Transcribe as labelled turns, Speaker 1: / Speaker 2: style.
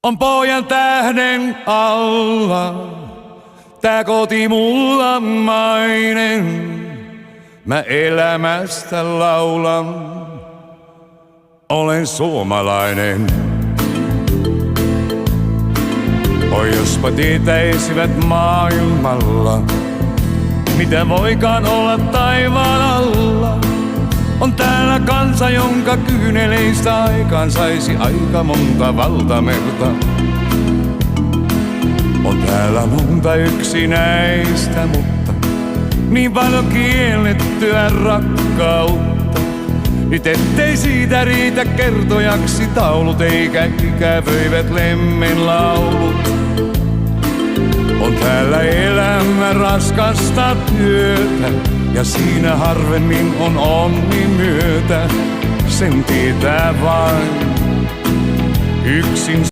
Speaker 1: On pojan tähden alla, tää koti mulla mainen. Mä elämästä laulan, olen suomalainen. Oi jospa tietäisivät maailmalla, mitä voikaan olla taivaan alla. On täällä kansa, jonka kyyneleistä aikaan saisi aika monta valtamerta. On täällä monta yksinäistä, mutta niin paljon kiellettyä rakkautta. Nyt ettei siitä riitä kertojaksi taulut, eikä ikävöivät lemmenlaulut. On täällä elämä raskasta työtä, ja siinä harvemmin on onni myötä. Sen tietää vain yksin